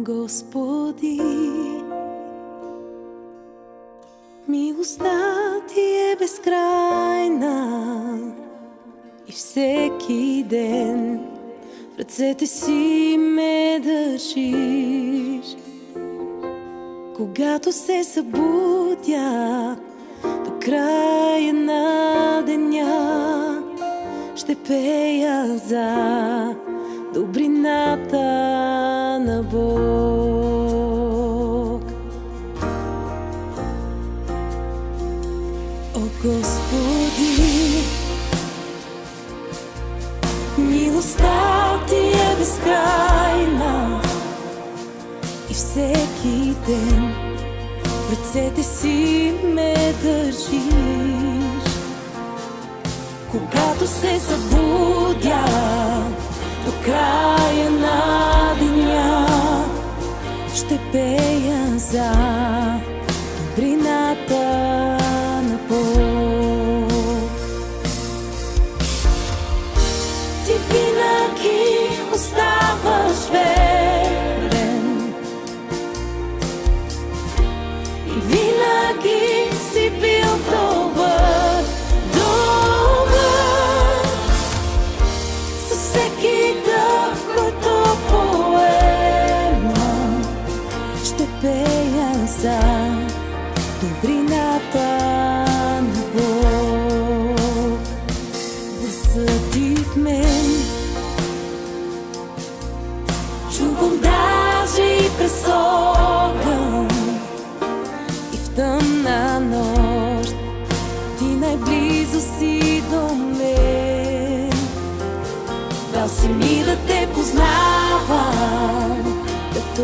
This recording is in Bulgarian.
Господи, милостта Ти е безкрайна и всеки ден в ръцете си ме държиш. Когато се събудя до края на деня, ще пея за добрината на Бог. О, Господи, милостта Ти е безкрайна и всеки ден в ръцете си ме държиш. Когато се събудя до края на деня, ще пея за добрината на Бог. Ти винаги оставаш верен и винаги си бил добър, добър. Със всеки дъх, който поемам, ще пея за добрината на Бог. Гласът Ти в мен чувам даже и през огън, и в тъмна нощ Ти най-близо си до мен. Дал си ми да Те познавам, като